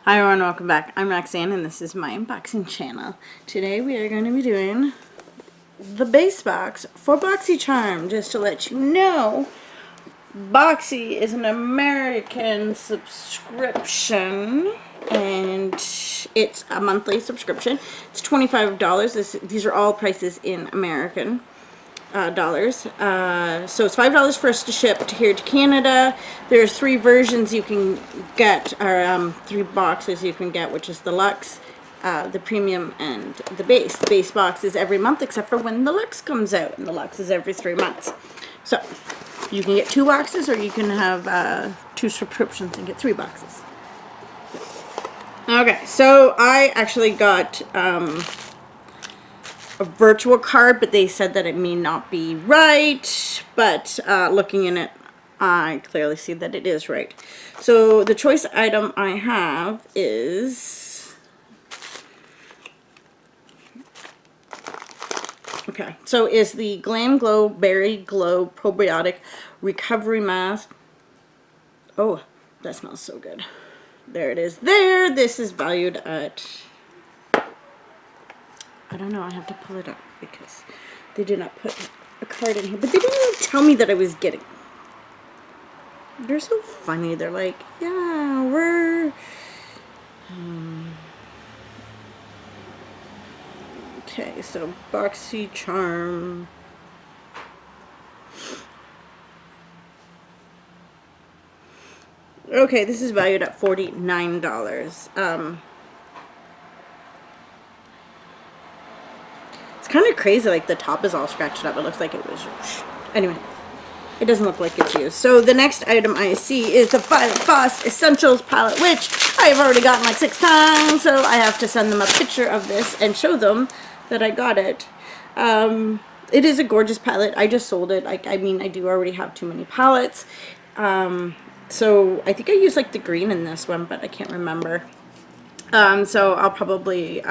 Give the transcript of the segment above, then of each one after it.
Hi everyone, welcome back. I'm Roxanne and this is my unboxing channel. Today we are going to be doing the base box for Boxycharm. Just to let you know, Boxy is an American subscription and it's a monthly subscription. It's $25. These are all prices in American dollars. So it's $5 for us to ship here to Canada. There's 3 versions you can get, or 3 boxes you can get, which is the Luxe, the Premium, and the Base. The Base box is every month except for when the Luxe comes out, and the Luxe is every 3 months. So you can get 2 boxes, or you can have 2 subscriptions and get 3 boxes. Okay, so I actually got a virtual card, but they said that it may not be right, but looking in it, I clearly see that it is right. So the choice item I have is, okay, so is the Glam Glow Berry Glow Probiotic Recovery Mask. Oh, that smells so good. There it is there. This is valued at, I don't know, I have to pull it up because they did not put a card in here. But they didn't even tell me that I was getting. They're so funny. They're like, yeah, we're... Okay, so Boxycharm. Okay, this is valued at $49. Kind of crazy, like the top is all scratched up. It looks like it was, anyway, it doesn't look like it's used. So the next item I see is the Violet Voss Essentials palette, which I have already gotten like 6 times, so I have to send them a picture of this and show them that I got it. It is a gorgeous palette. I just sold it. I mean, I do already have too many palettes. So I think I used like the green in this one, but I can't remember. So I'll probably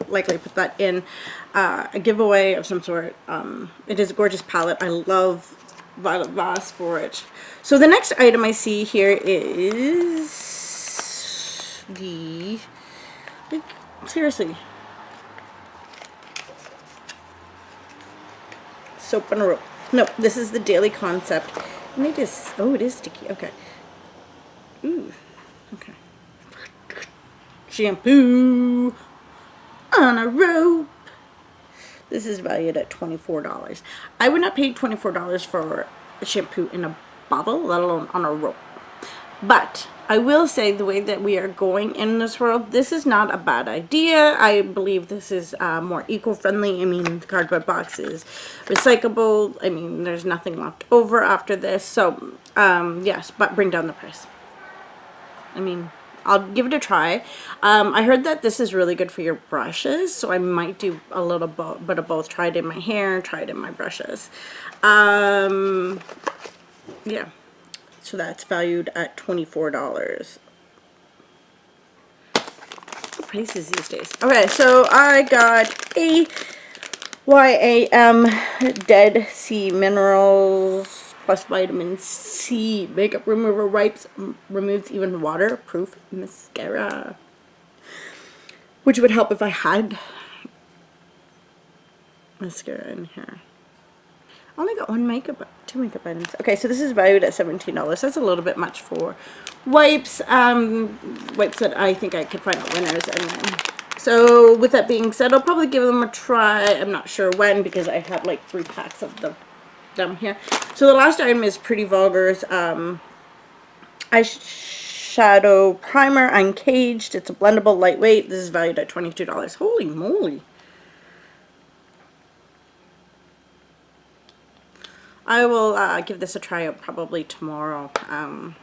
likely put that in a giveaway of some sort. It is a gorgeous palette. I love Violet Voss for it. So the next item I see here is the, like, seriously, soap and a rope. No, this is the Daily Concept. And it is, oh, it is sticky. Okay. Ooh, okay. Shampoo on a rope. This is valued at $24. I would not pay $24 for a shampoo in a bottle, let alone on a rope. But I will say, the way that we are going in this world, this is not a bad idea. I believe this is more eco-friendly. I mean, the cardboard box is recyclable. I mean, there's nothing left over after this. So, yes, but bring down the price. I mean, I'll give it a try. I heard that this is really good for your brushes, so I might do a little bit of both. Try it in my hair, try it in my brushes. Yeah. So that's valued at $24. What prices these days? Okay, so I got a YAM Dead Sea Minerals plus vitamin C makeup remover wipes, removes even waterproof mascara, which would help if I had mascara in here. I only got 2 makeup items. Okay, so this is valued at $17. That's a little bit much for wipes. Wipes that I think I could find out winners anyway. So with that being said, I'll probably give them a try. I'm not sure when, because I have like 3 packs of them here. So the last item is Pretty Vulgar's eyeshadow primer, Uncaged. It's a blendable, lightweight. This is valued at $22. Holy moly. I will give this a try out probably tomorrow. I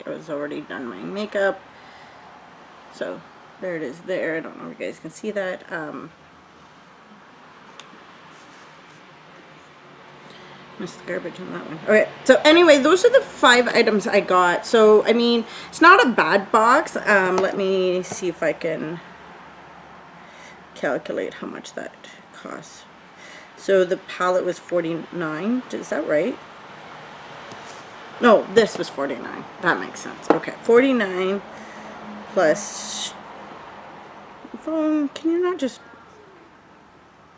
was already done my makeup. So there it is there. I don't know if you guys can see that. Missed the garbage on that one. Okay, so anyway, those are the 5 items I got. So, I mean, it's not a bad box. Let me see if I can calculate how much that costs. So the palette was $49. Is that right? No, this was $49. That makes sense. Okay, $49 plus phone. Can you not just,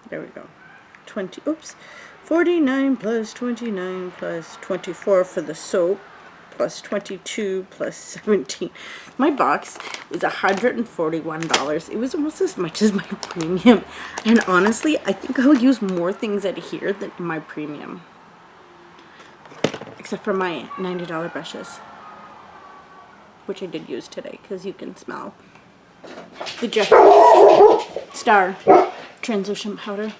there we go, 20, oops, 49 plus 29 plus 24 for the soap, plus 22 plus 17. My box was $141. It was almost as much as my premium, and honestly I think I'll use more things out of here than my premium, except for my $90 brushes, which I did use today because you can smell the Jeffree Star transition powder.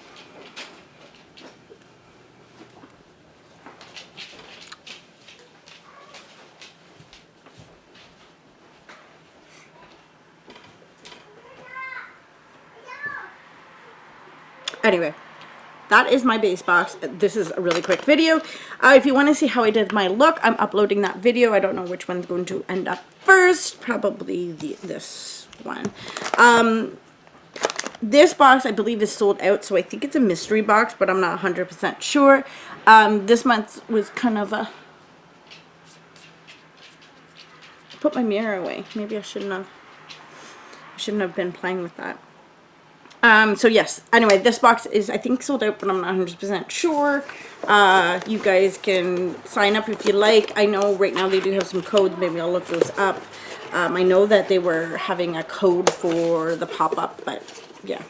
Anyway, that is my base box. This is a really quick video. If you want to see how I did my look, I'm uploading that video. I don't know which one's going to end up first. Probably this one. This box, I believe, is sold out, so I think it's a mystery box, but I'm not 100% sure. This month was kind of a... Put my mirror away. Maybe I shouldn't have been playing with that. So yes, anyway, this box is, I think, sold out, but I'm not 100% sure. You guys can sign up if you like. I know right now they do have some codes. Maybe I'll look those up. I know that they were having a code for the pop-up, but yeah.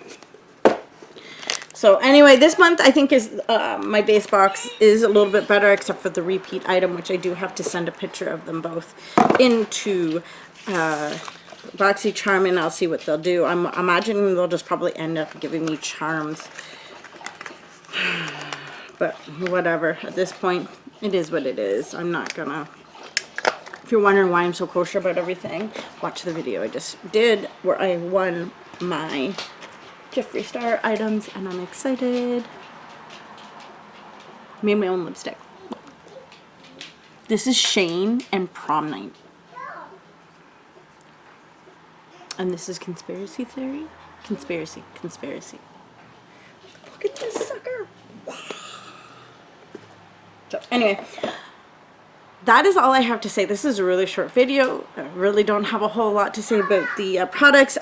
So anyway, this month I think is my base box is a little bit better, except for the repeat item, which I do have to send a picture of them both into Boxycharm, and I'll see what they'll do. I'm imagining they'll just probably end up giving me charms. But whatever. At this point, it is what it is. I'm not gonna... If you're wondering why I'm so kosher about everything, watch the video I just did where I won my Jeffree Star items, and I'm excited. Made my own lipstick. This is Shane and Prom Night. And this is Conspiracy Theory? Conspiracy. Look at this sucker. Wow. So anyway, that is all I have to say. This is a really short video. I really don't have a whole lot to say about the products.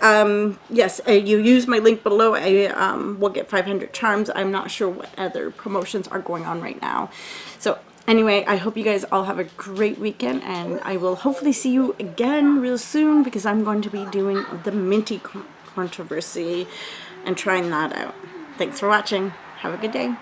Yes, you use my link below. I will get 500 charms. I'm not sure what other promotions are going on right now. So anyway, I hope you guys all have a great weekend, and I will hopefully see you again real soon, because I'm going to be doing the Minty controversy and trying that out. Thanks for watching. Have a good day.